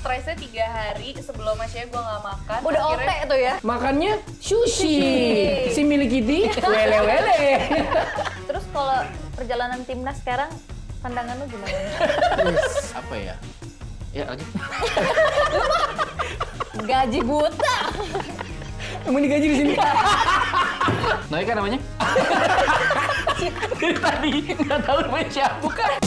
stresnya 3 hari sebelum matchnya gue nggak makan. Udah OT tuh ya. Makannya sushi. Si milik Kitty, wele-wele. Terus kalau perjalanan timnas sekarang, pandangan lu gimana? Apa ya? Ya lagi. Gaji buta. Emang digaji di sini? Noi kan namanya? Dari tadi nggak tahu namanya siapa. Bukan.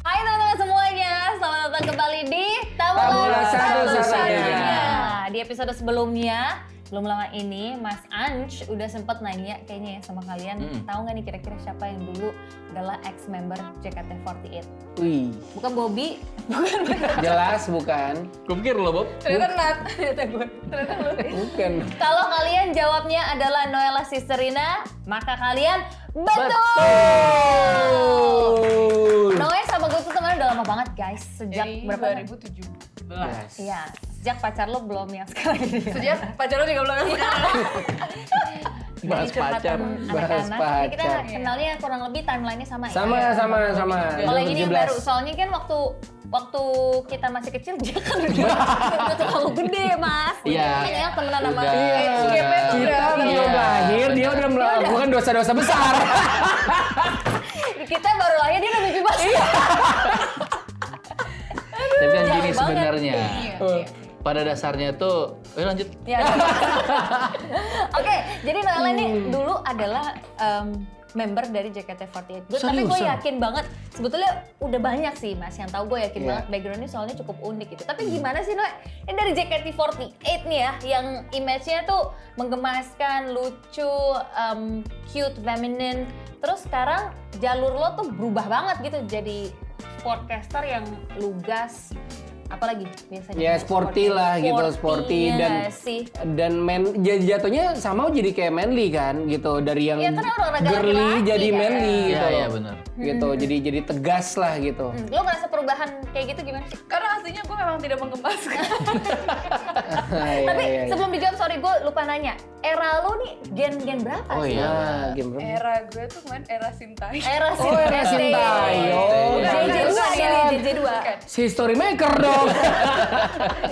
Hai teman-teman semuanya, selamat datang kembali di Tabula Satu Satunya. Di episode sebelumnya, belum lama ini, Mas Anj udah sempet nanya kayaknya ya sama kalian, tahu nggak nih kira-kira siapa yang dulu adalah ex-member JKT48? Wih, Bukan Bobby, jelas bukan. Gue pikir lo, Bob. Ternyata Nat, ternyata gue, ternyata lu. Bukan. kalau kalian jawabnya adalah Noella Sisterina, maka kalian betul! Noe sama gue tuh temen udah lama banget guys, sejak Jadi berapa? 2017. Iya, sejak pacar lo belum yang sekarang ini. Sejak pacar lo juga belum Bahas pacar. Bahas Anak-anak. Ini kita pacar. kenalnya kurang lebih timelinenya sama ya. Sama. Kalau yang ini yang 2017. baru, soalnya kan waktu kita masih kecil dia kan udah terlalu gede mas. Iya. Kayaknya yang temenan sama Udah. SGP tuh Kita udah belum lahir, dia udah melakukan dosa-dosa besar. kita baru lahir dia udah mimpi basah. Tapi kan gini banget. sebenarnya. Iya. Pada dasarnya tuh, lanjut. Ya. Oke, jadi Noella ini dulu adalah member dari JKT48. Tapi gue Seriusan? yakin banget, sebetulnya udah banyak sih mas yang tahu, gue yakin Iya. banget backgroundnya soalnya cukup unik gitu. Tapi gimana sih Noe? Ini dari JKT48 nih ya, yang image-nya tuh menggemaskan, lucu, cute, feminine. Terus sekarang jalur lo tuh berubah banget gitu, jadi sportcaster yang lugas. Apalagi biasanya? Ya sporty lah gitu, sporty Sporty-nya dan nggak sih? jatuhnya sama jadi kayak manly kan gitu, dari yang Iya, karena orang-orang girly laki-laki jadi kan. manly gitu. Iya, iya loh. benar. Gitu, jadi tegas lah gitu. Lo ngerasa perubahan kayak gitu gimana sih? Karena aslinya gue memang tidak menggemaskan. Iya, Tapi iya, iya. sebelum dijawab, sorry gue lupa nanya. Era lo nih gen berapa Oh sih? iya. Nah, game berapa? Era gue tuh kemarin era Sintai. Era Oh, era Sintayong. JJ2 nih, JJ2. Si story maker dong.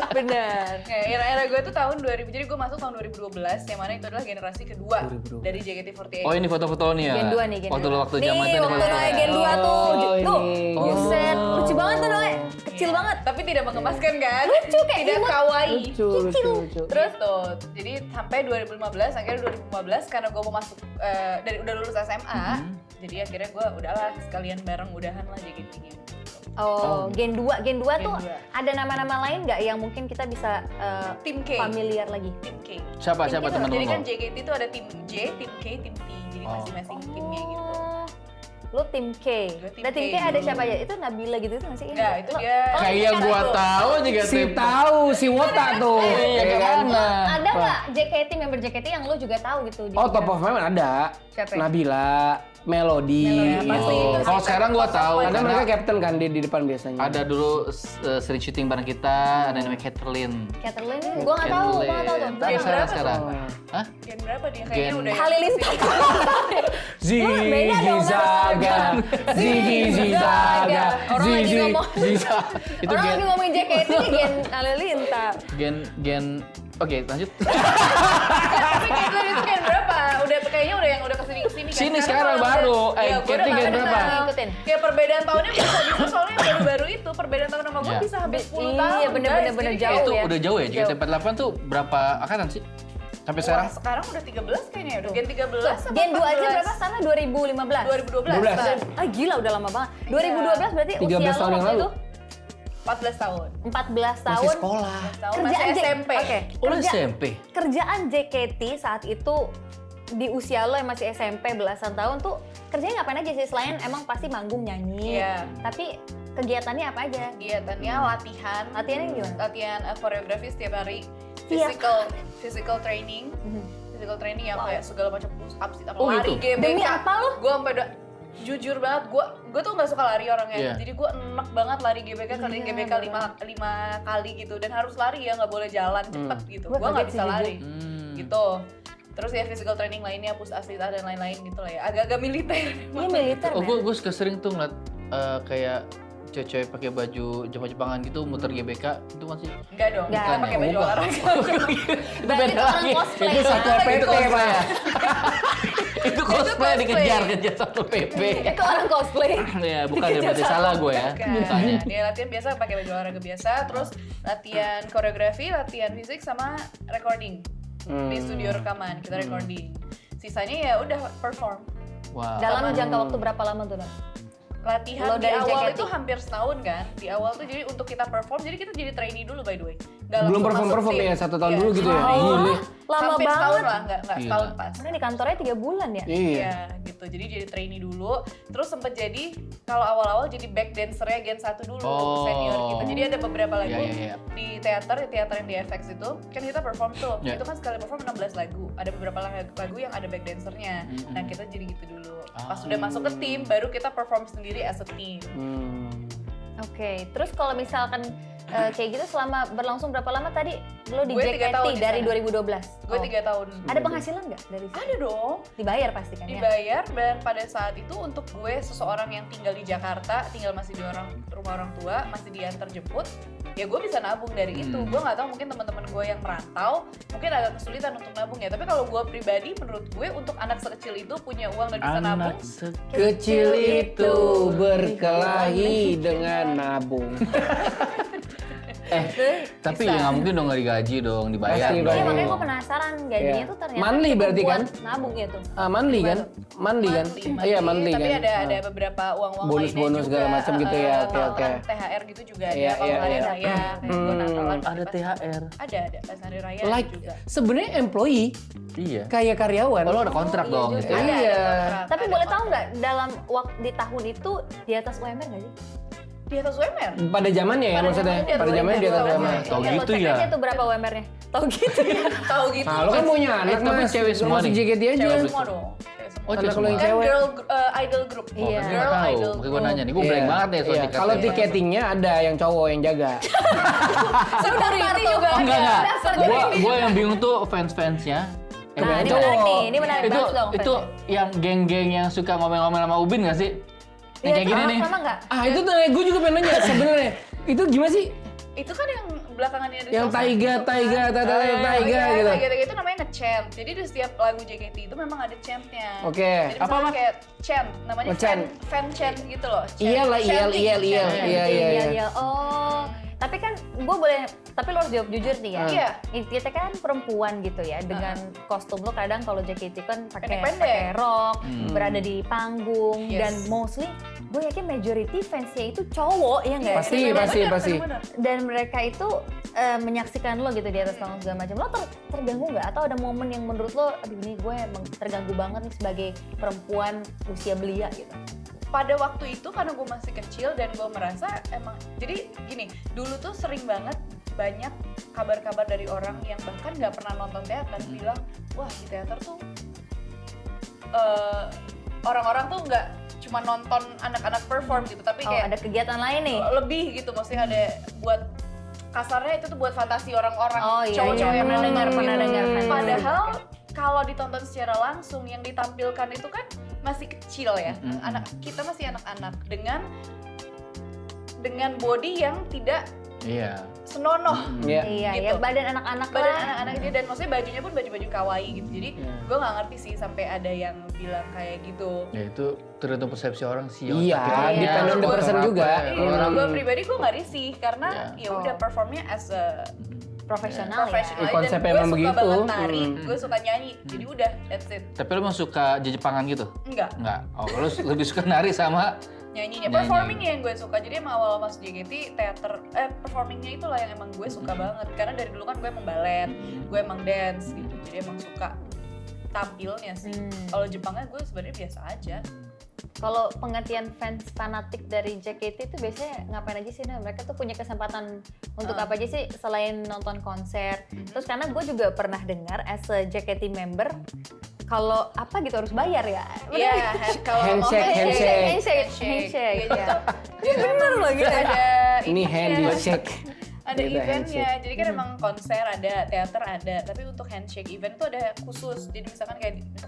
Bener. Ya, era gue tuh tahun 2000, jadi gue masuk tahun 2012, yang mana itu adalah generasi kedua 2012. dari JKT48. Oh ini foto-foto nih ya? Gen 2 nih, gen Waktu 2. lo waktu Nih, zaman itu waktu Noe gen 2 tuh. Oh, Tuh, ini. buset. Lucu banget tuh Noe. Kecil banget. Tapi tidak menggemaskan kan? Lucu kayak tidak imut. kawaii. Lucu. Terus tuh, jadi sampai 2015, akhirnya 2015 karena gue mau masuk dari udah lulus SMA, jadi akhirnya gue udahlah sekalian bareng udahan lah JKT-nya. Oh, gen 2. Gen 2 tuh 2. ada nama-nama lain nggak yang mungkin kita bisa Tim K. familiar lagi? Tim K. Siapa Tim kita, teman-teman Jadi lo? kan JKT itu ada tim J, tim K, tim T. Jadi masing-masing timnya gitu. Oh, lo tim K. Gue tim Dan tim K K ada dulu. siapa aja? Itu Nabila gitu nggak sih? Enggak, itu Lo- dia. Oh, Kayak ini yang kan gua itu. tahu juga Si tahu, si Wota tuh. Iya, Ya kayak kan? mana? Ada nggak JKT, member JKT yang lo juga tahu gitu? di Oh, luar? top of mind ada. Siapa? Nabila, Melody. Melody, pasti gitu. itu. Kalau sekarang gua tahu Karena mereka karena captain kan di depan biasanya. ada dulu sering syuting bareng kita, ada yang namanya Catherine. Catherine ini gue nggak tahu, gue nggak tahu tuh. Tapi Gen sekarang berapa sekarang. tuh? Hah? Gen berapa dia? Kayaknya Gen- udah Halilintar. Ziggy beda dong, Zaga, Ziggy Zaga, Orang lagi Ziggy ngomong. Zaga. Itu Orang gen lagi ngomongin JKT ini gen Halilintar. gen Oke, lanjut. Tapi Catherine itu gen berapa? Udah kayaknya udah yang udah kesini kesini kan. Sini sekarang baru. Iya, gua Cathy udah gen nggak berapa? kenal. Ngikutin. Kayak perbedaan tahunnya bisa soalnya yang baru-baru itu perbedaan tahun sama gue Iya. bisa hampir 10 Iya, tahun. bener-bener guys. Jadi jauh kayak- Itu ya. udah jauh ya? Jauh. JKT48 tuh berapa angkatan sih? Sampai Wah, sekarang? sekarang udah 13 kayaknya ya. Udah gen 13 sama Gen 2 aja 14. berapa sana? 2015. 2012. 12. Pak. Ah gila udah lama banget. 2012 berarti 13 usia lo tahun yang waktu lalu. itu 14 tahun. 14 tahun. Masih sekolah. Tahun masih SMP. Oke. Oh, lu SMP? Kerjaan JKT saat itu di usia lo yang masih SMP belasan tahun tuh kerjanya ngapain aja sih selain emang pasti manggung nyanyi. Iya. Tapi kegiatannya apa aja? Kegiatannya latihan. Latihannya gimana? Latihan koreografi setiap hari. Tiap Physical training. physical training yang kayak segala macam push up, sit up, Oh, lari, itu? GBK. Demi apa lo? Gue sampai jujur banget, gue tuh nggak suka lari orangnya. Iya. Jadi gue enak banget lari GBK kali Iya, GBK 5 kali gitu, dan harus lari ya, nggak boleh jalan cepet gitu. Gua Gue nggak kaget bisa sih, lari Hmm. gitu. Terus ya physical training lainnya, push up, sit up dan lain-lain gitu lah ya. Agak-agak militer. Ini militer Oh, men. gue suka sering tuh ngeliat kayak cewek-cewek pakai baju Jepang-Jepangan gitu muter GBK itu masih Enggak dong, Nggak, kita pakai baju bukan. olahraga. itu Berarti itu orang cosplay. Itu satu ya? PP ya Pak ya? itu cosplay cosplay. dikejar satu PP. Itu orang cosplay. Ya bukan ya, berarti salah gue ya. Bukan. Dia latihan biasa pakai baju olahraga biasa, terus latihan koreografi, latihan fisik sama recording. Di studio rekaman kita recording. Sisanya ya udah perform. Wow. Dalam jangka waktu berapa lama tuh, Don? Latihan Lo di dari awal JKT? itu hampir setahun kan. Di awal tuh jadi untuk kita perform, jadi kita jadi trainee dulu by the way. Nggak Belum langsung perform masuk tim. ya, 1 tahun Iya. dulu gitu ya? Oh, Gile. lama Hampir setahun banget. lah, nggak Gila. setahun pas. Karena di kantornya 3 bulan ya? Iya. Iya gitu, jadi trainee dulu, terus sempet jadi kalau awal-awal jadi back dancernya Gen 1 dulu, Oh. senior gitu. Jadi ada beberapa lagu Iya, iya, iya. di teater yang di FX itu, kan kita perform tuh, Iya. itu kan sekali perform 16 lagu, ada beberapa lagu yang ada back dancernya. Mm-mm. Nah kita jadi gitu dulu, pas Ah. udah masuk ke tim, baru kita perform sendiri as a team. Oke, terus kalau misalkan kayak gitu selama berlangsung berapa lama tadi lo di Gue 3 tahun JKT di dari sana. 2012? Gue 3 tahun. Ada penghasilan nggak dari situ? Ada dong. Dibayar pasti kan ya? Dibayar, dan pada saat itu untuk gue seseorang yang tinggal di Jakarta, tinggal masih di rumah orang tua, masih diantar jemput, ya gue bisa nabung dari itu. Gue nggak tahu, mungkin teman-teman gue yang merantau mungkin agak kesulitan untuk nabung ya, tapi kalau gue pribadi, menurut gue untuk anak sekecil itu punya uang dan bisa nabung, Kecil itu berkelahi dengan nabung. Tapi ya nggak mungkin dong nggak digaji dong, dibayar Pasti dong. Iya, dong. makanya gue penasaran gajinya Iya. tuh ternyata Monthly cukup berarti buat kan? nabung gitu. Mandi kan? Mandi kan? Iya mandi tapi kan? ada beberapa uang-uang Bonus-bonus lainnya segala juga, macam gitu ya, oke, kalau oke. kan THR gitu juga ada, Iya, kalau iya, hari iya. raya, kayak gue Natalan Ada pasti THR. ada pas hari raya Like juga. sebenarnya employee Iya. kayak karyawan. Oh, lo ada kontrak iya dong juga. gitu. Ada Iya. kontrak, Tapi ada boleh tahu kontrak. nggak dalam waktu di tahun itu di atas UMR nggak sih? Di atas UMR? Pada zamannya ya Pada maksudnya. zamannya Pada zamannya dia tahu tahu aja. Tahu Iya, lo gitu cek ya? aja tuh berapa UMR-nya. Tahu gitu ya? Tahu gitu. Nah, lo kan punya anak tapi mas, cewek semua masuk nih. JKT aja. Cewek semua dong. Cewek semua. Oh, Anak cewek lo yang semua. Kan cewek. idol group. Iya. Gue Girl nggak tahu. idol Makanya gue group. nanya nih, gue blank banget ya soal Iya. JKT. Kalau tiketingnya ada yang cowok yang jaga. Security juga Oh, enggak. Security. Gue yang bingung tuh fans-fansnya. Nah, ini cowok. menarik nih, ini menarik itu banget dong. itu yang geng-geng yang suka ngomel-ngomel sama Ubin nggak sih? Yang kayak gini nih. Sama nggak? Ah itu tuh gue juga pengen nanya sebenarnya. Itu gimana sih? Itu kan yang belakangannya ada Yang sosmed taiga itu kan. taiga Taiga gitu. Taiga itu namanya nge-chant. Jadi di setiap lagu JKT itu memang ada chant-nya. Oke. Jadi Apa, misalnya Mas? kayak chant, namanya Nge-chant. fan chant gitu loh. Chant. Iyalah, Chanting, iya. chanting. Iya. Oh, tapi kan gue boleh, tapi lo harus jawab jujur nih ya. Iya. Kita kan perempuan gitu ya, dengan kostum lo kadang kalau JKT kan pakai Pendek-pendek. rok, berada di panggung, Yes. dan mostly gue yakin majority fansnya itu cowok ya nggak? Pasti, Dan- pasti, Bener, pasti. bener. Dan mereka itu menyaksikan lo gitu di atas panggung segala macam. Lo terganggu nggak? Atau ada momen yang menurut lo, aduh ini gue emang terganggu banget nih sebagai perempuan usia belia gitu? Pada waktu itu karena gue masih kecil dan gue merasa emang, jadi gini, dulu tuh sering banget banyak kabar-kabar dari orang yang bahkan nggak pernah nonton teater bilang, wah di teater tuh orang-orang tuh nggak cuma nonton anak-anak perform gitu, tapi Oh, kayak ada kegiatan lain nih? lebih gitu, maksudnya ada buat kasarnya itu tuh buat fantasi orang-orang Oh, iya, cowok-cowok iya. yang Pernah dengar, gitu. pernah dengar. Padahal kalau ditonton secara langsung yang ditampilkan itu kan masih kecil ya, anak kita masih anak-anak dengan body yang tidak Iya. senonoh. Iya. Iya, Gitu. ya badan anak-anak Badan lah. anak-anak itu, dan maksudnya bajunya pun baju-baju kawaii gitu. Jadi Iya. gue nggak ngerti sih sampai ada yang bilang kayak gitu. Ya itu tergantung persepsi orang sih. Iya, Tapi depend on the Kalau person orang juga. apa ya, Iya, orang gue pribadi gue nggak risih karena Iya. ya udah performnya as a Profesional professional Iya, dan konsepnya gue emang suka begitu. banget nari, Hmm. gue suka nyanyi, jadi udah that's it. Tapi lo emang suka Jepangan gitu? Enggak, Enggak. Oh, lo lebih suka nari sama nyanyinya, Nyanyi. performingnya yang gue suka. Jadi emang awal masuk JKT teater, performingnya itulah yang emang gue suka banget. Karena dari dulu kan gue emang ballet, gue emang dance gitu. Jadi emang suka tampilnya sih. Kalau Jepangnya gue sebenarnya biasa aja. Kalau pengertian fans fanatik dari JKT itu biasanya ngapain aja sih? Nah, mereka tuh punya kesempatan untuk apa aja sih selain nonton konser. Terus karena gue juga pernah dengar as a JKT member, kalau apa gitu harus bayar ya? Iya, kalau mau Handshake. Handshake. Iya, Iya bener loh gitu. ada Ini handshake. ada Beda eventnya, handshake. jadi kan emang konser ada, teater ada, tapi untuk handshake event itu ada khusus. Jadi misalkan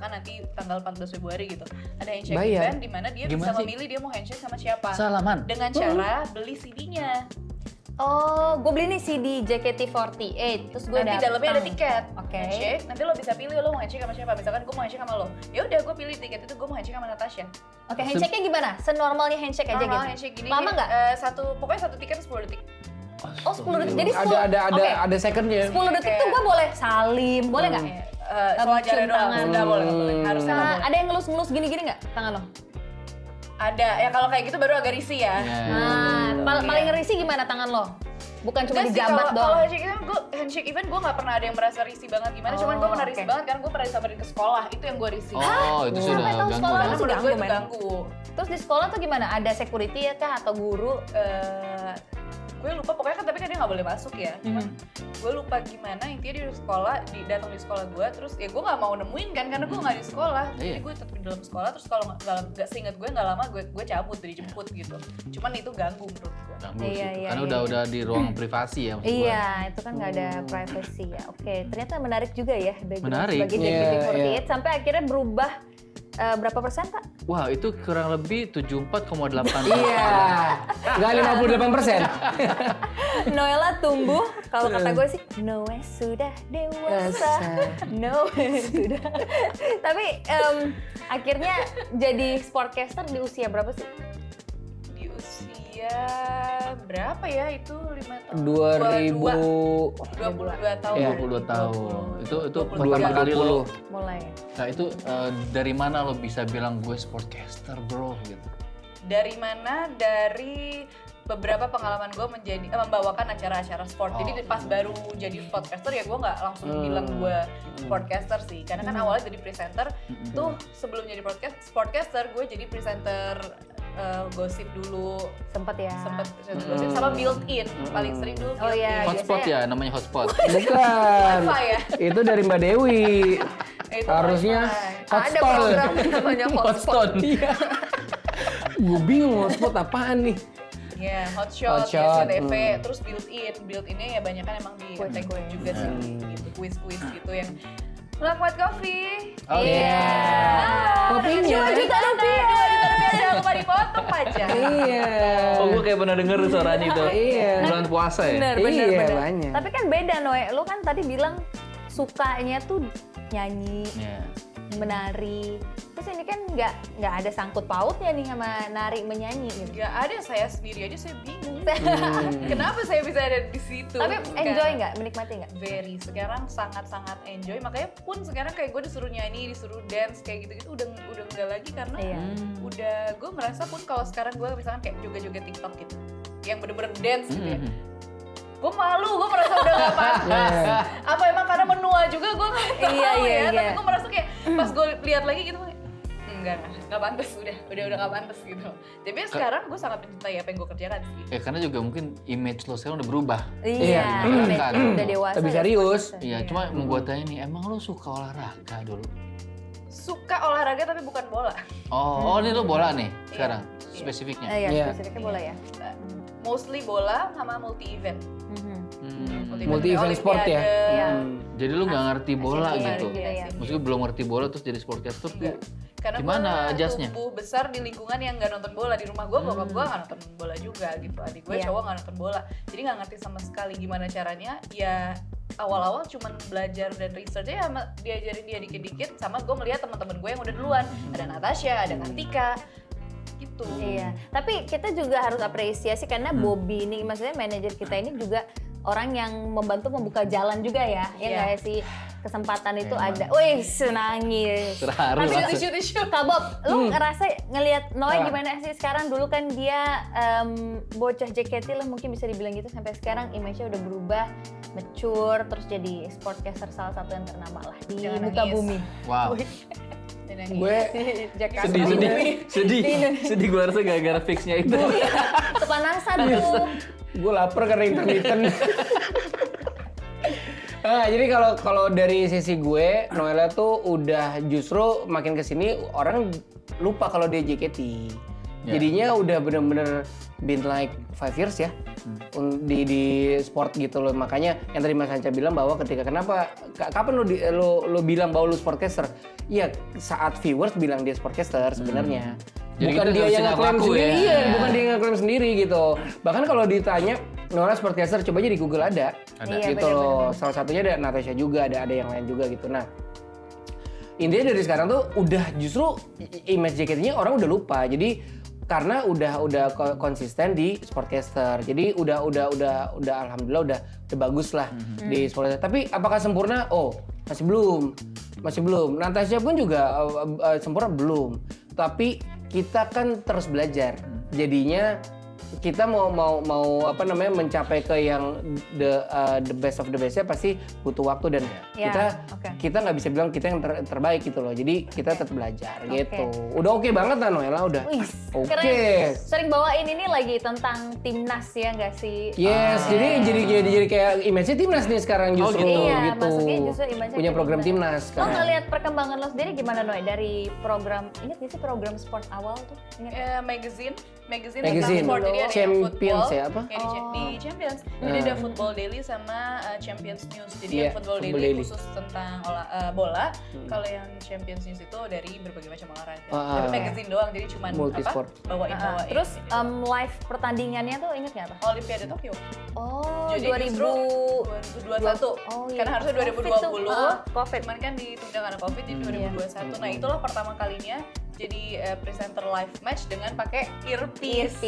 nanti tanggal 14 Februari gitu, ada handshake Bayar. event di mana dia Gimana bisa sih? memilih dia mau handshake sama siapa. Salaman. Dengan cara beli CD-nya. Oh, gue beli nih CD JKT48, terus gue Nanti dalamnya ada tiket. Oke. Handshake, nanti lo bisa pilih lo mau handshake sama siapa. Misalkan gue mau handshake sama lo, ya udah gue pilih tiket itu gue mau handshake sama Natasha. Oke, handshake-nya gimana? Senormalnya handshake aja Normal gitu? handshake gini. Lama nggak? Pokoknya satu tiket 10 detik. Oh, 10 detik. Jadi 10, Ada secondnya. 10 detik tuh gue boleh salim, boleh nggak? Soal jari cium doang, tangan. nggak boleh. Harusnya nggak boleh. Ada yang ngelus-ngelus gini-gini nggak tangan lo? Ada, ya kalau kayak gitu baru agak risih ya. Iya. Nah, paling risih gimana tangan lo? Bukan cuma Enggak sih, dijabat kalau doang. handshake event gue nggak pernah ada yang merasa risih banget gimana. Cuman gue pernah risih banget karena gue pernah disamperin ke sekolah, itu yang gue risih. Oh, itu sudah Sampai tahu ganggu. sekolah ya. Karena masih menurut gue ganggu, itu men. ganggu. Terus di sekolah tuh gimana? Ada security ya kah atau guru? Gue lupa pokoknya kan, tapi kan dia nggak boleh masuk ya. Cuman gue lupa gimana, intinya dia di sekolah, datang di sekolah gue, terus ya gue nggak mau nemuin kan karena gue nggak di sekolah. Jadi Iya. gue tetap di dalam sekolah, terus kalau nggak seingat gue nggak lama gue cabut, dijemput gitu. Cuman itu ganggu menurut gue. Ganggu Iya, sih. iya, Karena iya. udah di ruang privasi ya maksud gua. Iya, itu kan nggak ada privacy ya. Oke, ternyata menarik juga ya background Menarik. sebagai Iya, JKT48 iya. sampai akhirnya berubah berapa persen Pak? Wah, itu kurang lebih 74,8. Iya. Enggak 58%. Noella tumbuh, kalau kata gue sih Noe sudah dewasa, Noe sudah. Tapi akhirnya jadi sportcaster di usia berapa sih? Di usia berapa ya itu 5 tahun? 2000 22 tahun. Iya. 22 tahun. Itu 23 pertama kali lo. Mulai. Nah, itu dari mana lo bisa bilang gue sportcaster, bro gitu? Dari mana? Dari beberapa pengalaman gue membawakan acara-acara sport. Jadi pas baru jadi podcaster ya gue nggak langsung bilang gue podcaster sih, karena kan awalnya jadi presenter. Tuh sebelum jadi sportcaster gue jadi presenter gosip dulu, Sempet ya. sempet presenter gosip sama built in paling sering dulu. Oh iya, Hotspot biasanya- ya, namanya hotspot. Bukan. Apa ya? Itu dari Mbak Dewi. Itu Harusnya wifi. hot Ada stall. program namanya hotspot. Iya. Gue bingung hotspot apaan nih. Ya, hotshot, Hot shot, SCTV, terus built-innya ya banyak kan emang di Quiz, take quiz. juga sih, gitu, quiz-quiz gitu yang Blackwood Coffee. Oh, Iya. Kopinya. 2 juta rupiah. 2 juta rupiah jangan lupa dipotong aja. Iya. Oh, gue kayak pernah denger suaranya itu. Iya. Bulan puasa ya? Bener, Iya, bener. banyak. Tapi kan beda Noe, lu kan tadi bilang sukanya tuh nyanyi, Iya. menari. Terus ini kan nggak ada sangkut pautnya nih sama nari menyanyi gitu. Gak ada, saya sendiri aja saya bingung. Kenapa saya bisa ada di situ? Tapi Kan. enjoy nggak, menikmati nggak? Very, sekarang sangat-sangat enjoy. Makanya pun sekarang kayak gue disuruh nyanyi, disuruh dance kayak gitu-gitu udah enggak lagi karena Iya. udah gue merasa pun kalau sekarang gue misalkan kayak joget-joget TikTok gitu, yang bener-bener dance gitu ya. Gue malu, gue merasa udah gak pantas. Apa emang karena menua juga gue gak tahu Iya, iya, ya. iya. Tapi gue merasa kayak pas gue lihat lagi gitu, nggak pantas, udah nggak pantas gitu. Tapi sekarang gue sangat mencintai apa yang gue kerjakan sih. Ya karena juga mungkin image lo sekarang udah berubah. Iya, Iya. kan udah dewasa. Lebih ya, serius. seperti Iya, itu. cuma mau gue tanya nih, emang lo suka olahraga dulu? Suka olahraga tapi bukan bola. Oh, ini lo bola nih Iya. sekarang Iya. spesifiknya. Iya, Iya. spesifiknya bola ya. Mostly bola sama multi event. Multi event sport ya. Iya. Jadi lo nggak ngerti bola Asian gitu? Games gitu ya. Maksudnya belum ngerti bola terus jadi sportcaster tuh Enggak. Karena gimana gue adjustnya? tumbuh besar di lingkungan yang nggak nonton bola. Di rumah gue, bokap gue nggak nonton bola juga gitu. Adik gue Iya. cowok nggak nonton bola. Jadi nggak ngerti sama sekali gimana caranya. Ya awal-awal cuman belajar dan research aja sama diajarin dia dikit-dikit. Sama gue melihat teman-teman gue yang udah duluan. Ada Natasha, ada Kartika, gitu. Iya, tapi kita juga harus apresiasi karena Bobby ini, maksudnya manajer kita ini juga orang yang membantu membuka jalan juga ya, ya Iya. nggak sih? Kesempatan itu Emang. ada. Wih, nangis. Terharu Tapi langsung. Tisu-tisu. Kak Bob, lu ngerasa ngelihat Noe gimana sih sekarang? Dulu kan dia bocah JKT lah mungkin bisa dibilang gitu, sampai sekarang image-nya udah berubah, mature, terus jadi sportcaster salah satu yang ternama lah di Jangan muka nangis. bumi. Wow. Gue Jakarta. Sedih gue rasa gara-gara fixnya itu. Kepanasan tuh. gue lapar karena intermittent. Jadi kalau dari sisi gue, Noella tuh udah justru makin kesini orang lupa kalau dia JKT. Jadinya udah bener-bener been like 5 years ya di sport gitu loh. Makanya yang tadi Mas Hanca bilang bahwa kapan lo bilang bahwa lo sportcaster? Iya, saat viewers bilang dia sportcaster sebenarnya. Jadi Bukan kita dia nggak yang bisa ngeklaim ngaku sendiri, ya. iya, bukan dia yang ngeklaim sendiri gitu. Bahkan kalau ditanya Noella sportcaster, coba aja di Google ada. Iya, Gitu loh. Salah satunya ada Natasha juga, ada yang lain juga gitu. Nah, intinya dari sekarang tuh udah justru image JKT-nya orang udah lupa. Jadi karena udah konsisten di sportcaster. Jadi udah alhamdulillah udah bagus lah di sportcaster. Tapi apakah sempurna? Oh, masih belum. Natasha pun juga sempurna belum. Tapi kita kan terus belajar. Jadinya kita mau mencapai ke yang the best of the bestnya pasti butuh waktu dan kita nggak bisa bilang kita yang terbaik gitu loh. Jadi kita tetap belajar gitu. Udah oke banget lah Noella udah. Oke. Sering bawain ini lagi tentang timnas ya nggak sih? Yes, jadi kayak image-nya timnas nih sekarang justru Iya, gitu. masuknya justru image-nya Punya ke program timnas Lo sekarang. ngeliat perkembangan lo sendiri gimana Noe dari program, ingat nggak sih program sport awal tuh? Ingat? Magazine Magazine. tentang sport. Jadi ada yang Champions football, ya, apa? di Champions. Jadi ada Football Daily sama Champions News. Jadi Iya, yang Football Football Daily Daily. khusus tentang bola. Kalau yang Champions News itu dari berbagai macam olahraga. Tapi magazine doang, jadi cuma Multisport. bawain. Terus live pertandingannya tuh inget nggak apa? Olimpiade Tokyo. Oh, Jadi 2021. Oh, iya. Karena harusnya Covid 2020. tuh. Covid. Cuman kan ditunda karena Covid di 2021. Nah, itulah pertama kalinya jadi presenter live match dengan pakai earpiece.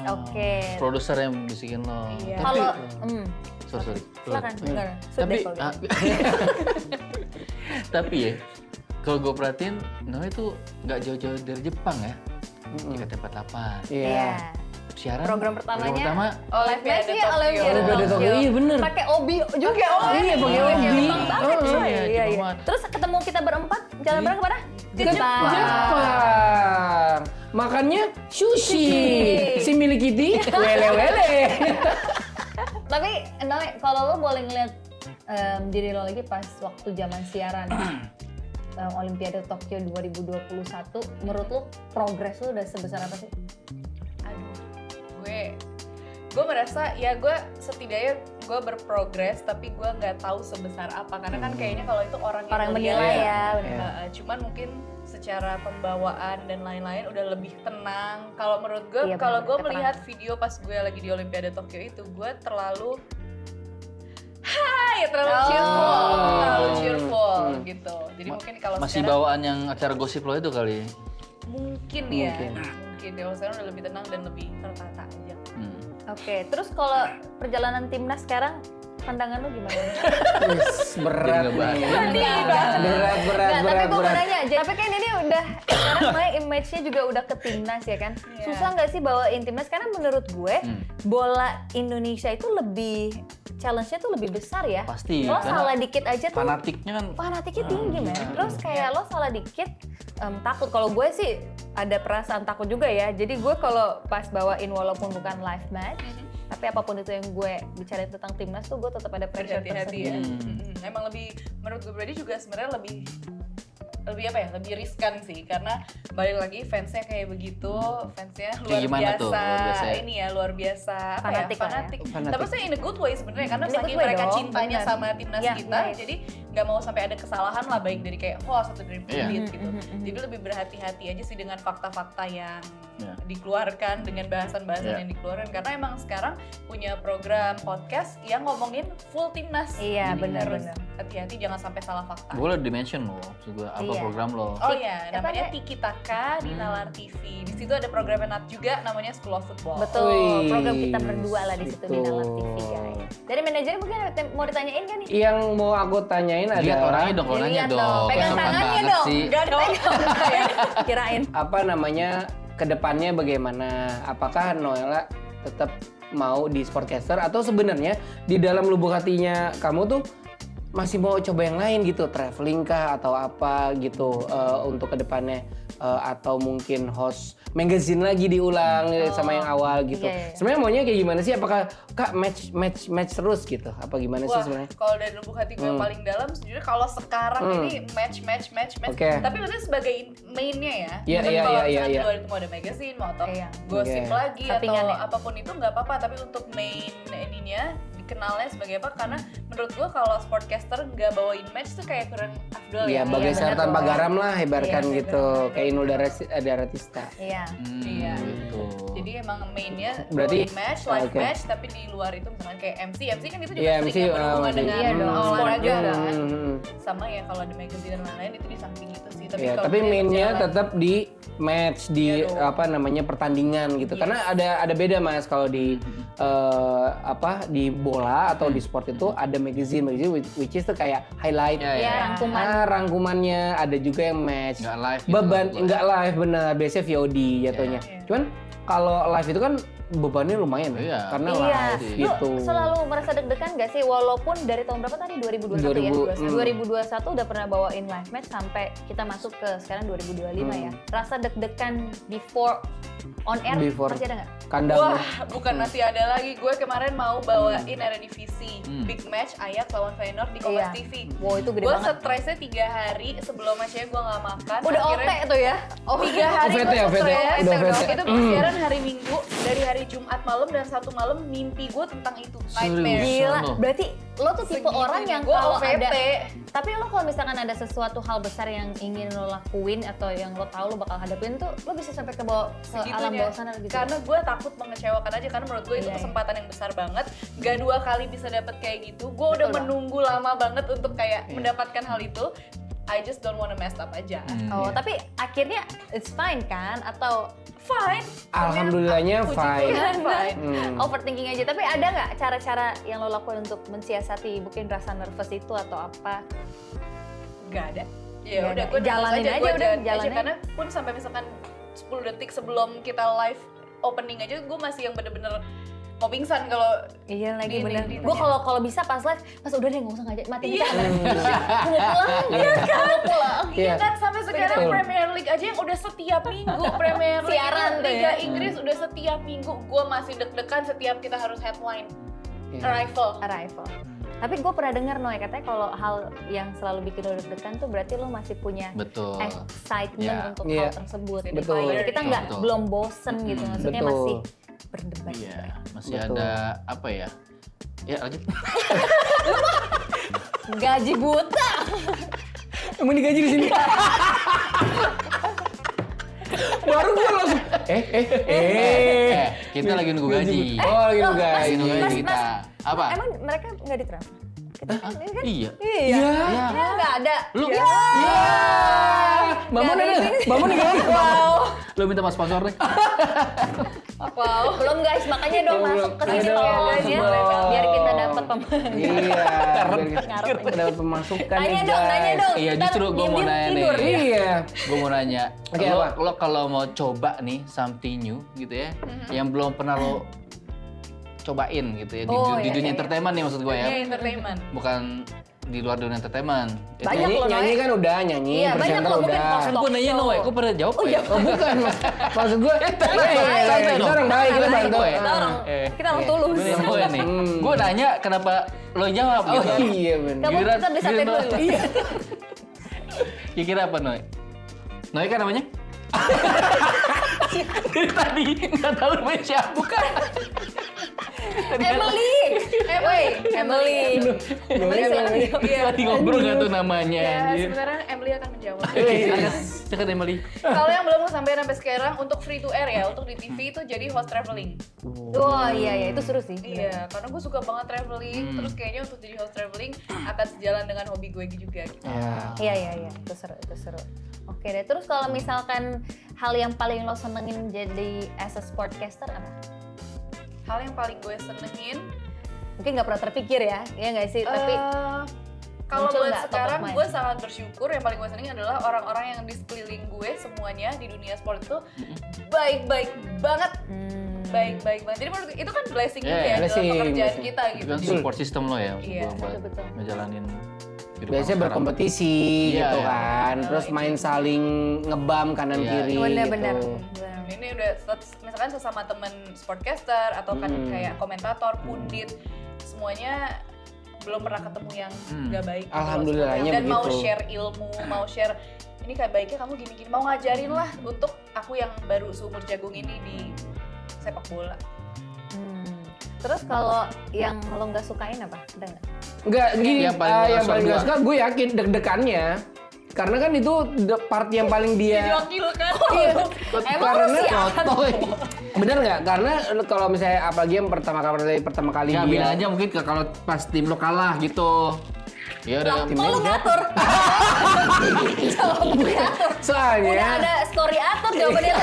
Oke. Produser yang bisikin lo. Iya. Tapi, Kalau sorry. silakan. Enggak. Tapi, Sudah, tapi ya, kalau gue perhatiin, Noe itu nggak jauh-jauh dari Jepang ya. JKT48. Iya. Siaran. Program pertamanya pertama live match Olimpiade ya Olimpiade Olimpiade Tokyo. Tokyo. Iya, bener. Pakai obi juga. Iya, pakai obi. Jepang banget Oh, coy. iya, Iya, Jepang iya. banget. Terus ketemu kita berempat jalan bareng kemana? Ke Jepang. Makannya sushi. Si milik Kitty, wele-wele. Tapi Noe, kalau lo boleh ngeliat diri lo lagi pas waktu zaman siaran Olimpiade Tokyo 2021, menurut lo progres lo udah sebesar apa sih? Aduh, gue merasa ya gue setidaknya gue berprogres, tapi gue nggak tahu sebesar apa karena kan kayaknya kalau itu orang yang menilai melihat, ya. Iya. cuman mungkin secara pembawaan dan lain-lain udah lebih tenang. Kalau menurut gue, Iya, kalau gue benar, melihat video pas gue lagi di Olimpiade Tokyo itu, gue terlalu terlalu cheerful gitu. Jadi mungkin kalau masih sekarang bawaan yang acara gosip lo itu kali. mungkin ya, mungkin kalau sekarang udah lebih tenang dan lebih tertata aja. Oke, terus kalau perjalanan timnas sekarang pandangan lo gimana? Berat Jadi nggak nih. Nggak, tapi gue mau Berat. nanya, tapi kan ini udah sekarang mulai image-nya juga udah ke timnas ya kan? Iya. Susah nggak sih bawain timnas? Karena menurut gue bola Indonesia itu lebih challenge-nya tuh lebih besar ya. Pasti, Lo karena salah dikit aja tuh Fanatiknya kan. fanatiknya tinggi men. Terus kayak lo salah dikit takut. Kalau gue sih ada perasaan takut juga ya. Jadi gue kalau pas bawain walaupun bukan live match, tapi apapun itu yang gue bicarain tentang timnas tuh gue tetap ada pressure Berhati-hati ya. tersendiri. Emang lebih, menurut gue pribadi juga sebenarnya lebih apa ya, lebih riskan sih karena balik lagi fansnya kayak begitu, fansnya luar gimana biasa, tuh, luar biasa ya? ini ya luar biasa apa Fanatik ya, lah ya. fanatik. Fanatik. Tapi saya in a good way sebenarnya karena In a good saking way mereka dong, cintanya benar. sama timnas Iya, kita, right. jadi nggak mau sampai ada kesalahan lah, baik dari kayak host atau dari Iya. pundit gitu. Jadi lebih berhati-hati aja sih dengan fakta-fakta yang Iya. dikeluarkan, dengan bahasan-bahasan Iya. yang dikeluarkan karena emang sekarang punya program podcast yang ngomongin full timnas. Iya, Jadi benar, harus benar. hati-hati jangan sampai salah fakta. Boleh dimension lo, juga apa Iya. program lo. Oh iya, Apa namanya namanya? Tiki Taka di Nalar TV. Di situ ada program Nat juga namanya School of Football. Betul, Wih, program kita berdua lah di situ di gitu. Nalar TV guys. Dari manajer mungkin mau ditanyain kan nih? Yang mau aku tanyain Lihat adalah orangnya dong, kalau nanya Lihat dong, dong. pegang Sopan tangannya banget dong. sih. Enggak dong. Kirain. apa namanya kedepannya bagaimana? Apakah Noella tetap mau di sportcaster atau sebenarnya di dalam lubuk hatinya kamu tuh masih mau coba yang lain gitu, traveling kah atau apa gitu untuk kedepannya atau mungkin host magazine lagi diulang sama yang awal gitu. Iya. Sebenarnya maunya kayak gimana sih? Apakah Kak match terus gitu? Apa gimana sih Wah, sebenarnya? kalau dari lubuk hati gue yang paling dalam, sejujurnya kalau sekarang ini match. Oke. Tapi maksudnya sebagai mainnya ya. Iya, Mungkin iya, kalau iya, misalkan iya. di luar itu mau ada magazine, mau atau Iya. gosip Oke. lagi Sampingan atau ya? apapun itu nggak apa-apa. Tapi untuk main ininya dikenalnya sebagai apa? Karena menurut gue kalau sportcaster nggak bawain match tuh kayak kurang afdol Iya, ya. bagai benar sayur tuh. tanpa garam lah, ibaratkan Iya, gitu. benar. Kayak Inul Daratista. Iya. Iya. Gitu. Jadi emang mainnya Berarti- bawain match, live oke. match, tapi di luar itu misalkan kayak MC kan itu juga Iya, sering MC, ya berhubungan masih- dengan Iya dong, olahraga sport kan. Hmm. Sama ya kalau ada magazine dan lain-lain itu di samping itu sih. Iya, kalau tapi dia mainnya berjalan- tetap di match di Iya dong. apa namanya pertandingan gitu. Yes. Karena ada beda Mas kalau di di bola atau di sport itu ada magazine which is tuh kayak highlight. Iya, Iya, rangkuman. Rangkumannya ada juga yang match. Nggak live gitu Beban maksud lo. nggak live bener, biasanya VOD jatuhnya. Iya. Cuman kalau live itu kan bebannya lumayan ya, Iya. karena Iya, live sih. gitu. Lu selalu merasa deg-degan gak sih walaupun dari tahun berapa tadi 2021 ya? 2000, 2021 udah pernah bawain live match sampai kita masuk ke sekarang 2025 ya. Rasa deg-degan before on air Before. masih ada nggak? Kandang. Wah, bukan masih ada lagi. Gue kemarin mau bawain Eredivisie big match Ajax lawan Feyenoord di Kompas Iya. TV. Wow, itu gede Gue banget. stresnya 3 hari sebelum matchnya gue nggak makan. Udah OT tuh ya? Oh 3 hari OVT, gue OVT. stres. Udah OVT. Itu gue siaran hari Minggu, dari hari Jumat malam dan Sabtu malam mimpi gue tentang itu. Nightmare. Gila, Sono. berarti lo tuh tipe orang yang gue kalau OVT. ada tapi lo kalau misalkan ada sesuatu hal besar yang ingin lo lakuin atau yang lo tahu lo bakal hadapin tuh lo bisa sampai ke bawah ke alam Segitunya. bawah sana gitu. Karena gue takut mengecewakan aja, karena menurut gue itu Iya, iya. kesempatan yang besar banget. Gak 2 kali bisa dapet kayak gitu. Gue udah Betul, Bang. menunggu lama banget untuk kayak mendapatkan hal itu. I just don't wanna mess up aja. Oh, tapi akhirnya it's fine kan? Atau Fine. Alhamdulillahnya Puji fine. Tuhan, fine. overthinking aja? Tapi ada nggak cara-cara yang lo lakuin untuk mensiasati mungkin rasa nervous itu atau apa? Gak ada. Nggak Ya udah, ada. gue Jalanin aja, gue udah, jalanin aja. jalanin. Karena pun sampai misalkan 10 detik sebelum kita live opening aja, gue masih yang bener-bener mau pingsan kalau Iya lagi Di- bener. di- Gue kalau bisa pas live, pas udah deh nggak usah ngajak mati kita. Gue mau pulang, mau pulang. Iya kan, sampai sekarang Betul. Premier League aja yang udah setiap minggu Premier League Siaran tuh Liga ya. Inggris udah setiap minggu. Gue masih deg-degan setiap kita harus headline Iya. arrival. Arrival. Tapi gue pernah dengar Noe katanya kalau hal yang selalu bikin lo deg-degan tuh berarti lo masih punya Betul. excitement Ya. untuk Iya. hal tersebut. Betul. Jadi kita nggak Betul. belum bosen gitu, maksudnya Betul. masih berdebat. Iya, masih Betul. ada apa ya? Ya lanjut. Gaji buta. Emang digaji di sini? Baru gue langsung Kita lagi nunggu gaji. Oh, lagi nunggu Lagi gaji. nunggu gaji kita. Apa? Emang mereka nggak ditransfer? Kita kan ini kan? Iya. Iya. Iya. Ya, nggak ada. Lu Ya. Mamun Nggak ada ada. ini. Mamun digaji. Wow. lu minta mas sponsor nih. Wow. Belum guys, makanya dong Belum. masuk ke sini Ayo tolong dong, ya. boleh. Biar kita dapat pemasukan. Iya. Ngarep. Dapat pemasukan Tanya nih, dong, guys. tanya dong. Iya, Ntar justru gua mau diem-diem nanya tidur. nih. Iya. Gue mau nanya, Oke, lo, apa? lo kalau mau coba nih something new gitu ya, yang belum pernah lo cobain gitu ya, Oh, di iya, dunia iya, entertainment nih maksud gue ya, Dunia entertainment. bukan di luar dunia entertainment. Itu- Banyak loh, Nyanyi Noe. kan udah, nyanyi, Iya, banyak presenter loh, mungkin udah. host Kan gue nanya Talk Noe, show. gue pernah jawab Oh, ya? Oh bukan, maksud gue, santai dong. sekarang baik, kita bantu. Kita orang, kita orang tulus. Gue nanya Noe nih, gue nanya kenapa lo jawab Oh gitu. iya bener. Kamu Giliran- kita beli sate giliran dulu. Iya. Kira-kira apa Noe? Noe kan namanya? Dari tadi nggak tahu namanya siapa. Bukan. Emily. Emily. Emily apa namanya? Iya. Tadi ngobrol nggak tuh namanya. Ya, anjir. sebenarnya Emily akan menjawab. Ceket Emily. Kalau yang belum kesampaian sampai sekarang untuk free to air ya, untuk di TV itu jadi host traveling. Wah, iya itu seru sih. Iya, karena gue suka banget traveling, terus kayaknya untuk jadi host traveling akan sejalan dengan hobi gue juga gitu. Iya, itu seru. Oke deh, terus kalau misalkan hal yang paling lo senengin jadi as a sportcaster apa? Hal yang paling gue senengin, Mungkin nggak pernah terpikir ya, ya nggak sih? Tapi kalau muncul buat nggak top of sekarang mind? gue sangat bersyukur, yang paling gue senengin adalah orang-orang yang di sekeliling gue semuanya di dunia sport itu baik-baik banget. baik banget. Jadi menurut itu kan blessing Iya, juga ya dalam blessing, pekerjaan blessing. kita Itu gitu. kan support system lo ya Iya, buat betul-betul. ngejalanin kehidupan Biasanya sekarang. berkompetisi Iya, gitu iya. kan, terus main saling ngebam kanan Iya. kiri Benar-benar. gitu. Ini udah misalkan sesama temen sportcaster atau kan kayak komentator, pundit, semuanya belum pernah ketemu yang gak baik. gitu. Alhamdulillahnya Dan mau begitu. share ilmu, mau share ini kayak baiknya kamu gini-gini, mau ngajarin lah untuk aku yang baru seumur jagung ini di sepak bola. Terus kalau yang lo nggak sukain apa? Ada nggak? Enggak gini, Yang paling yang suka paling dua. gak suka gue yakin deg-degannya. Karena kan itu part yang paling dia Diwakilkan. Iya, Emang lu siapa? bener nggak? Karena kalau misalnya apalagi yang pertama kali Ya dia beda aja mungkin kalau pas tim lo kalah gitu. Ya udah. Kok lu ngatur? Jawab ngatur. soalnya Udah ada story atur jawabannya.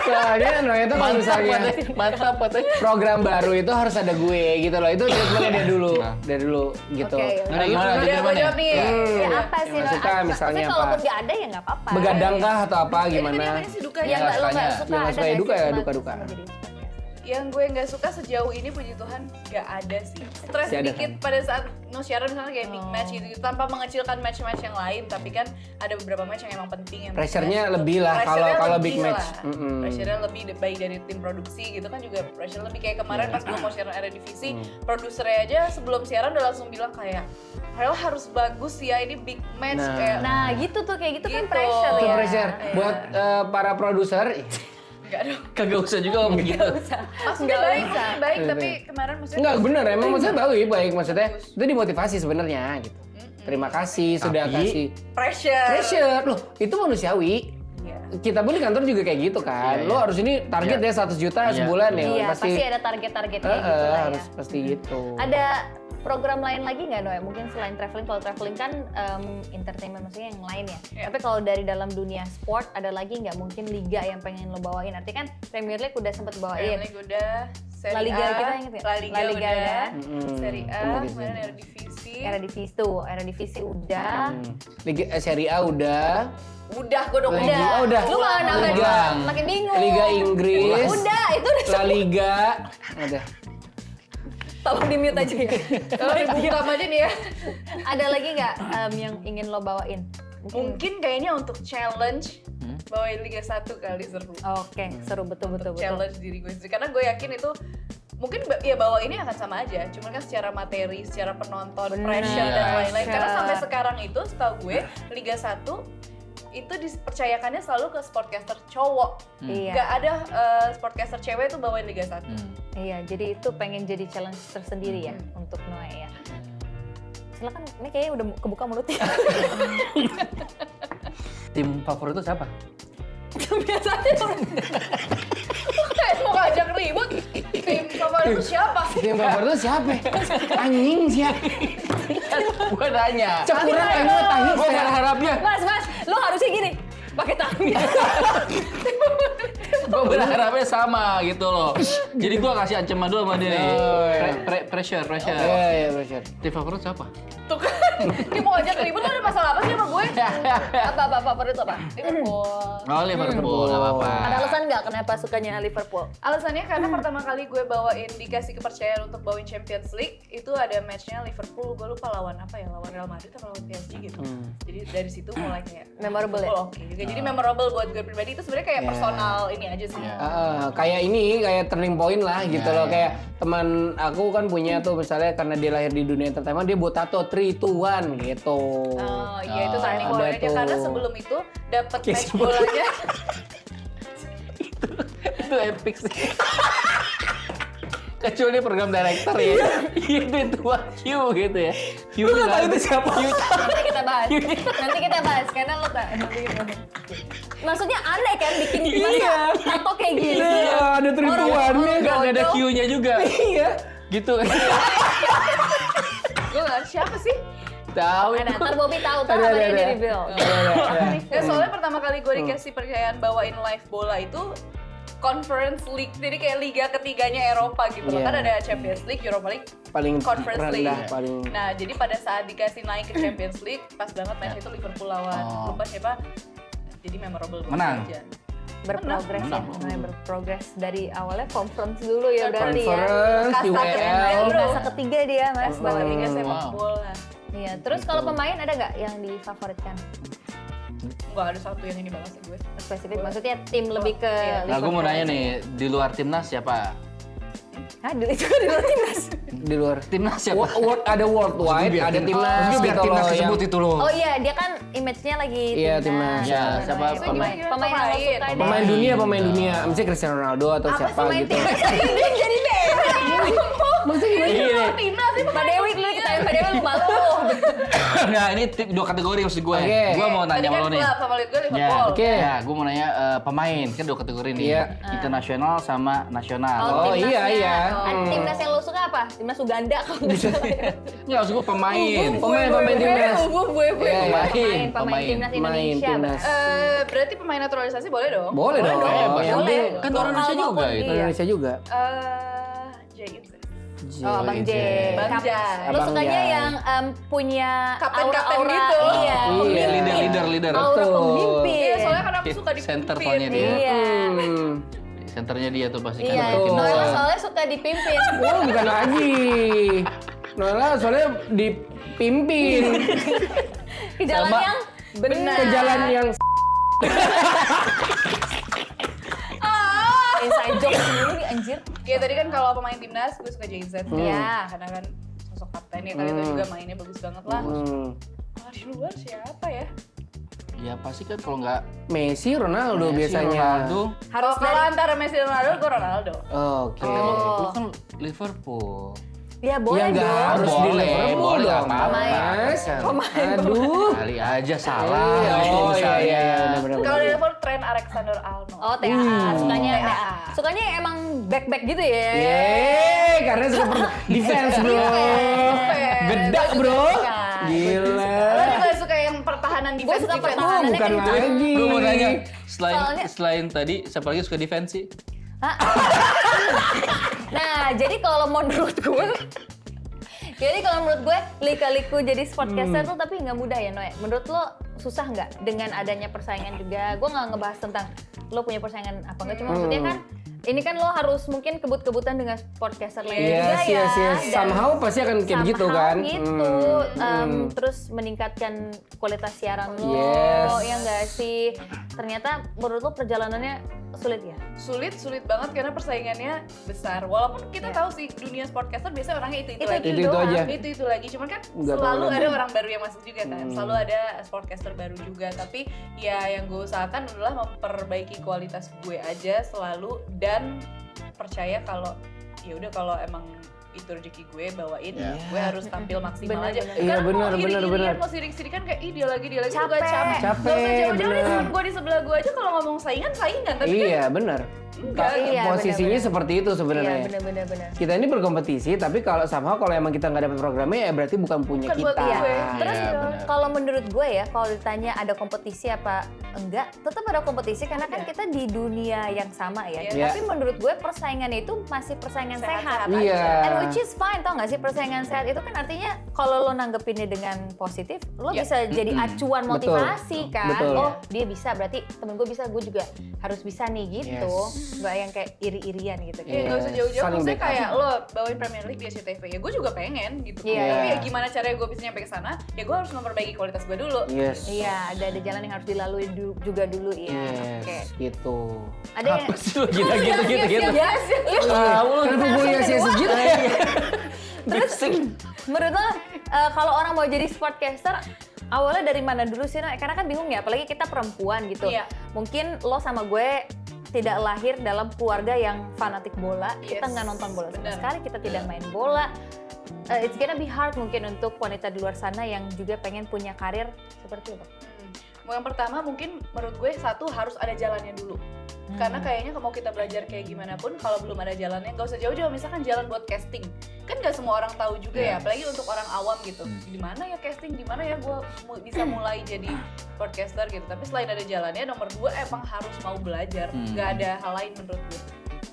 soalnya no itu kalau misalnya Mantap katanya. program baru itu harus ada gue gitu loh. Itu treatmentnya dia dulu, dari dulu gitu. Oke, Nah, gimana? Udah, Jadi gue jawab nih. Ya apa sih? Nggak Lo? suka misalnya Maksudnya apa? kalaupun nggak ada ya nggak apa-apa. Begadang kah atau apa Ini gimana? tadi apa sih dukanya? Yang nggak lo nggak Rasanya. suka Yang nggak ada suka ya nggak duka sih ya, sama- duka-duka. sama jadi podcast? Yang gue nggak suka sejauh ini puji Tuhan nggak ada sih. Stres Masih ada sedikit kan? pada saat siaran misalnya kayak big match gitu, tanpa mengecilkan match-match yang lain, tapi kan ada beberapa match yang emang penting yang Pressure-nya gitu. lebih lah Pressure-nya kalau lebih big match. lah. Mm-mm. Pressure-nya lebih baik dari tim produksi gitu kan, juga pressure lebih kayak kemarin pas gue mau siaran Eredivisie, produsernya aja sebelum siaran udah langsung bilang kayak harus bagus ya, ini big match Nah. kayak Nah gitu tuh kayak gitu kan Gitu. pressure Itu ya. pressure buat para produser. enggak dong. Kagak usah juga ngomong gitu. Maksudnya baik, maksudnya baik, tapi kemarin maksudnya Enggak bener emang maksudnya baik maksudnya itu dimotivasi sebenarnya gitu. Terima kasih sudah Tapi- kasih pressure. pressure loh itu manusiawi. Iya. Kita pun di kantor juga kayak gitu kan. Iya, Lo iya. harus ini target Iya. ya 100 juta Iya. sebulan ya. Iya pasti ada target-targetnya gitu lah ya. harus pasti gitu. Ada program lain lagi nggak Noe? Mungkin selain traveling, kalau traveling kan entertainment maksudnya yang lain ya. Iya. Tapi kalau dari dalam dunia sport ada lagi nggak mungkin liga yang pengen lo bawain? Artinya kan Premier League udah sempet Premier bawain. League udah, Serie La Liga A, kita inget nggak? La Liga, La Liga udah, udah. Serie A, Kemudian kemarin Eredivisie. Eredivisie tuh, Eredivisie udah. Liga Serie A udah, Udah, gue udah Liga- udah. oh, udah. Lu malah nambah Liga. dua, makin bingung. Liga Inggris, Udah, itu udah La Liga, udah. tolong di mute aja ya. Kalau dibuka aja nih ya. Ada lagi nggak yang ingin lo bawain? Mungkin kayaknya untuk challenge bawain Liga 1 kali seru. Oke, seru betul. Challenge diri gue sendiri. Karena gue yakin itu mungkin ya bawa ini akan sama aja, cuman kan secara materi, secara penonton, Bener. pressure dan lain-lain. Karena Pressure. sampai sekarang itu setahu gue Liga 1 itu dipercayakannya selalu ke sportcaster cowok. Iya. Nggak ada sportcaster cewek tuh bawain Liga 1. Iya, jadi itu pengen jadi challenge tersendiri ya untuk Noe ya. Silakan, ini kayaknya udah kebuka mulutnya. Tim favorit itu siapa? Biasanya Kayak mau ngajak ribut, tim favorit itu siapa? Tim favorit itu siapa? Anjing siapa? Gua nanya. Cepuran anjing tahi. Gua berharapnya, Mas, lo harusnya gini, pakai tangan. gua berharapnya sama gitu loh. Jadi gua kasih ancaman dulu sama dia nih. Oh, iya. Pressure. Iya, pressure. Tim favorit siapa? Tuh kan, dia mau ngajak ribut, lo ada masalah apa sih sama gue? Apa favorit lo apa? Liverpool. Oh Liverpool, nggak apa-apa. Ada alasan nggak kenapa sukanya Liverpool? Alasannya karena pertama kali gue dikasih kepercayaan untuk bawain Champions League, itu ada matchnya Liverpool, gue lupa lawan apa ya, lawan Real Madrid atau lawan PSG gitu. Jadi dari situ mulai kayak Memorable ya? Liverpool oke juga. Jadi memorable buat gue pribadi, itu sebenarnya kayak Ya. personal ini aja sih. Kayak ini, kayak turning point lah gitu Ya, loh. ya. Kayak teman aku kan punya tuh misalnya karena dia lahir di dunia entertainment, dia buat tato 3, 2, 1 gitu. Oh iya itu Oh, turning ada point aja, tuh. karena sebelum itu dapat Kayak match si bolanya. Itu epic sih. Kecuali program director ya. Itu dua Q gitu ya. Q itu siapa? Nanti kita bahas. Nanti kita bahas karena lo tak. Nanti kita bahas. Maksudnya aneh kan bikin masa tato kayak gini. Iya, ada 3, 2, 1-nya. Enggak ada Q-nya juga. Iya. Gitu. Gue nggak siapa sih? Tahu Ada, itu. ntar Bobby tahu, Ada, ntar namanya ada. di reveal. Ya soalnya pertama kali gue dikasih percayaan bawain live bola itu Conference League, jadi kayak liga ketiganya Eropa gitu loh. Iya. Kan ada Champions League, Europa League, Paling Conference rendah, League. paling Nah, jadi pada saat dikasih naik ke Champions League, pas banget match itu Liverpool lawan Oh. lupa siapa. Jadi memorable banget Menang? aja. berprogres ya, Menang. mulai berprogres dari awalnya conference dulu ya berarti ya. Conference, Kasta UEL. ketiga, Kasta ketiga dia mas. Kasta ketiga sepak Wow. bola. Iya, terus kalau pemain ada nggak yang difavoritkan? Nggak ada satu yang ini banget sih gue. Spesifik, maksudnya tim lebih ke Iya. Nah, gue mau Liverpool nanya aja. nih, di luar timnas siapa? Hah, itu di luar timnas. Di luar. Timnas siapa? Ada worldwide, ada timnas Maksudnya biar gitu timnas loh, disebut yang- itu loh. Oh iya, dia kan image-nya lagi Iya, timnas. Ya, siapa pemain? pemain? Pemain yang lo suka deh. Pemain dunia, misalnya Cristiano Ronaldo atau Apa siapa pemain gitu. timnas? Ini jadi beda. Maksudnya Iya, gimana? timnas sih Mbak Dewi dulu kita Mbak Dewi lu malu. Nah, ini dua kategori maksud gue. Oke. Gue mau Tadi nanya sama kan lo nih. klub favorit gue Ya, Liverpool. Oke. ya, gue mau nanya pemain kan dua kategori nih, Iya. internasional sama nasional. Oh, timnasnya. iya. Timnas yang lo suka apa? Timnas Uganda kalau nggak salah. Nggak, maksud gue pemain. Pemain timnas. Iya, Pemain Pemain. timnas Pemain Indonesia. timnas. Bang. Berarti pemain naturalisasi boleh dong? Boleh dong. boleh. Yang Boleh. penting Kan orang Indonesia Lokal juga maupun gitu. iya. Indonesia juga. Jay Inzaghi. Oh, Abang J. Bang Kap- Jan. Lo Abang sukanya Jan. yang Kapten-kapten punya aura-aura gitu. iya, Iya. Leader. aura Betul. pemimpin. Iya, soalnya kan aku suka Center dipimpin. soalnya dia. Iya. Senternya dia tuh pasti kan Iya, bikin Betul. Noella masalah. soalnya suka dipimpin. Oh, bukan lagi. Noella soalnya dipimpin Ke jalan Sama- yang benar. ke jalan yang Inside joke dulu nih anjir. Ya tadi kan kalau pemain timnas gue suka JZ. Iya. Karena kan sosok kapten ya, kali itu juga mainnya bagus banget lah. Kalau di luar siapa ya? Ya pasti kan kalau nggak Messi, Ronaldo Messi, biasanya. Ronaldo. Harus kalau antara Messi dan Ronaldo, gue Ronaldo. Oke. Lu kan Liverpool. Ya boleh Ya nggak dong. harus di Boleh, Liverpool boleh, dong. nggak apa-apa. Mas. Pemain. Aduh. Kali aja salah. Iya, gitu oh iya misalnya. iya benar-benar. Kalau di Liverpool, Trent Alexander-Arnold. Oh, TAA. Sukanya TAA. TAA. Sukanya yang emang back-back gitu ya. Yeay, karena suka defense bro. Bedak bro. Gila. Lo juga suka yang pertahanan Gue defense suka defense. pertahanannya bukan kencang. lagi. Gue mau nanya, Soalnya- selain tadi, siapa lagi suka defense sih? Hah? Nah, jadi kalau menurut gue lika-liku jadi sportcaster tuh tapi nggak mudah ya Noe. Menurut lo susah nggak dengan adanya persaingan juga? Gue nggak ngebahas tentang lo punya persaingan apa nggak, cuma maksudnya kan ini kan lo harus mungkin kebut-kebutan dengan sportcaster lain juga ya. Yes. Somehow pasti akan kayak gitu Somehow kan. gitu. Terus meningkatkan kualitas siaran lo, Yes. ya nggak sih? Ternyata menurut lo perjalanannya sulit ya? Sulit banget karena persaingannya besar. Walaupun kita tahu sih dunia sportcaster biasanya orangnya itu lagi. Itu doang. aja. Itu lagi. Cuman kan Nggak selalu tahu ada orang baru yang masuk juga kan. Selalu ada sportcaster baru juga. Tapi ya yang gue usahakan adalah memperbaiki kualitas gue aja selalu dan percaya kalau ya udah kalau emang itu rezeki gue bawain, gue harus tampil maksimal Bener, aja. bener. Iya, Karena bener, mau bener, iri-irian, bener. mau sirik-sirikan kayak ih dia lagi juga Capek. capek. Capek, Gak usah jauh-jauh deh, bener. gue di sebelah gue aja kalau ngomong saingan. Tapi Iya benar. enggak. Iya, Posisinya benar-benar. seperti itu Iya, sebenarnya. benar-benar. Kita ini berkompetisi, tapi kalau somehow kalau emang kita nggak dapat programnya ya berarti bukan punya Bukan buat kita. gue. Terus Iya, benar. kalau menurut gue ya, kalau ditanya ada kompetisi apa enggak, tetap ada kompetisi karena kan kita di dunia yang sama ya. Iya. Tapi menurut gue persaingannya itu masih persaingan sehat. Sehat-sehat Iya. aja. And which is fine, tau gak sih persaingan sehat itu kan artinya kalau lo nanggepinnya dengan positif, lo Ya. bisa jadi acuan Betul. motivasi kan. Betul. Oh dia bisa, berarti temen gue bisa, gue juga harus bisa nih gitu. Yes. Gak yang kayak iri-irian gitu. Iya, nggak usah Yes, jauh-jauh. saling Maksudnya backup. kayak lo bawain Premier League di SCTV, ya gue juga pengen gitu. Iya, Tapi iya. ya gimana caranya gue bisa nyampe ke sana? Ya gue harus memperbaiki kualitas gue dulu. Yes. Iya, ada jalan yang harus dilalui juga dulu ya. Yes, Oke. gitu. Ada yang Apa sih lo gitu. Yes, Kenapa gue ya sih segitu? Terus menurut lo kalau orang mau jadi sportcaster awalnya dari mana dulu sih? Nah, karena kan bingung ya, apalagi kita perempuan gitu. Iya. Mungkin lo sama gue tidak lahir dalam keluarga yang fanatik bola. Kita Yes, nggak nonton bola sama benar. sekali, kita tidak main bola. It's gonna be hard mungkin untuk wanita di luar sana yang juga pengen punya karir seperti itu. Yang pertama mungkin menurut gue satu harus ada jalannya dulu. Karena kayaknya mau kita belajar kayak gimana pun kalau belum ada jalannya nggak usah jauh-jauh. Misalkan jalan buat casting, kan nggak semua orang tahu juga ya. Apalagi untuk orang awam gitu. Di mana ya casting? Di mana ya gue bisa mulai jadi podcaster gitu. Tapi selain ada jalannya, nomor dua emang harus mau belajar. Nggak ada hal lain menurut gue.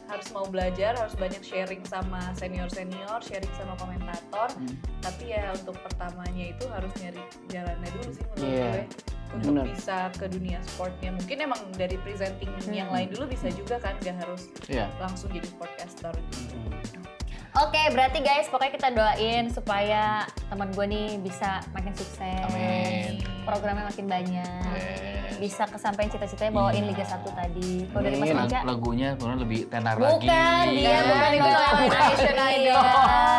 Harus mau belajar, harus banyak sharing sama senior-senior, sharing sama komentator. Tapi ya untuk pertamanya itu harus nyari jalannya dulu sih menurut Iya. gue. untuk Benar. bisa ke dunia sportnya. Mungkin emang dari presenting yang lain dulu bisa juga kan, gak harus Iya. langsung jadi podcaster. Oke, berarti guys, pokoknya kita doain supaya teman gue nih bisa makin sukses, Amin. programnya makin banyak, Yes. bisa kesampaian cita-citanya bawain Liga 1 tadi. Kalau dari Mas Amin. Mika? Lagunya sebenarnya lebih tenar lagi. Bukan, dia Bukan, bukan itu Noel Asian Idol.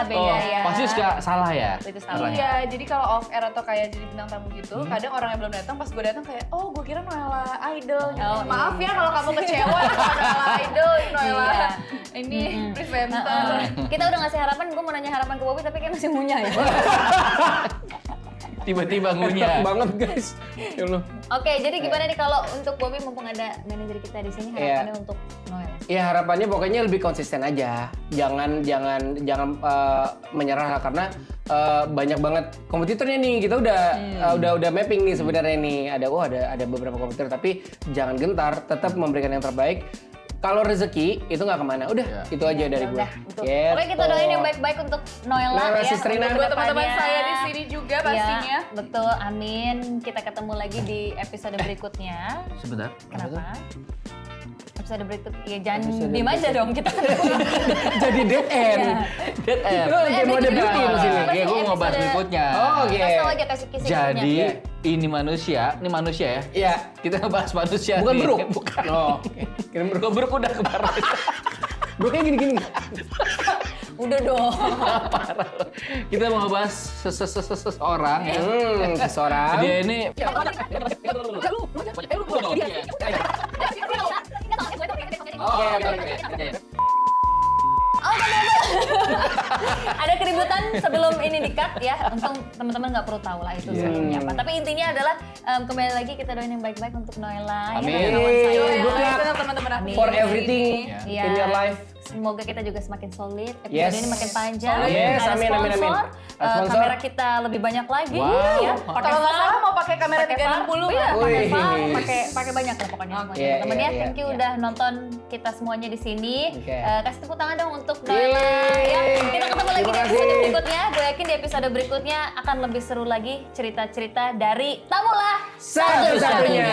Beda ya. Pasti suka salah ya. Itu salah. Iya, jadi kalau off air atau kayak jadi bintang tamu gitu, kadang orang yang belum datang pas gue datang kayak, oh gue kira Noella Idol. Gitu. Oh, Maaf iya. ya kalau kamu kecewa sama Noella Idol, Noella Iya. ini Mm-mm. presenter. Kita udah ngasih harapan, gue mau nanya harapan ke Bobby tapi kayak masih ngunyah ya. Tiba-tiba Enak ngunyah. banget guys. Ya Allah. Oke, jadi gimana nih kalau untuk Bobby mumpung ada manajer kita di sini harapannya untuk Noel? Ya harapannya pokoknya lebih konsisten aja. Jangan menyerah lah, karena banyak banget kompetitornya nih. Kita udah mapping nih sebenarnya nih. Ada beberapa kompetitor, tapi jangan gentar, tetap memberikan yang terbaik. Kalau rezeki itu nggak kemana, udah Ya. itu aja dari gue. Udah, betul. Oke, kita doain yang baik-baik untuk Noella Noella, ya. Sister Rina. untuk Buat teman-teman kedepannya. saya di sini juga pastinya. Ya, betul, amin. Kita ketemu lagi di episode berikutnya. Sebentar. Kenapa? Episode berikut, ya jangan Episode diem aja dong, kita ketemu. Jadi dead end. Dead end. Itu kayak mau berikutnya. debutin di sini. Oke, gue mau bahas Episode- berikutnya. Oh, oke. Kasih tau aja, kasih kisah-kisahnya. Jadi ini manusia ya. Iya. Kita ngebahas manusia. Bukan nih. beruk. Bukan. Oh. Kira beruk. Kok beruk udah kemarin. Bruknya gini-gini. Udah dong. Kita mau bahas seseorang ya. Seseorang. Dia ini Ada keributan sebelum ini di-cut ya. Untung teman-teman nggak perlu tahu lah itu sebelumnya apa. Tapi intinya adalah kembali lagi kita doain yang baik-baik untuk Noella. Amin. Ya, kawan saya. Good luck Benar, teman-teman aku. for everything Iya. in your life. Semoga kita juga semakin solid, episode Yes. ini makin panjang. Yes, Ada amin, amin, amin. sponsor, Ada sponsor. kamera kita lebih banyak lagi. Wow. Ya. Kalau nggak salah mau pakai kamera 360 Iya, kan? pakai Wih. VAR, pakai banyak lah pokoknya Oke. semuanya. Iya, Temen iya, ya, iya, thank you iya. udah nonton kita semuanya di sini. Oke. Kasih tepuk tangan dong untuk Noella Yeay. ya. Kita ketemu lagi di Terima episode kasih. berikutnya. Gue yakin di episode berikutnya akan lebih seru lagi cerita-cerita dari tamulah Satu-satunya.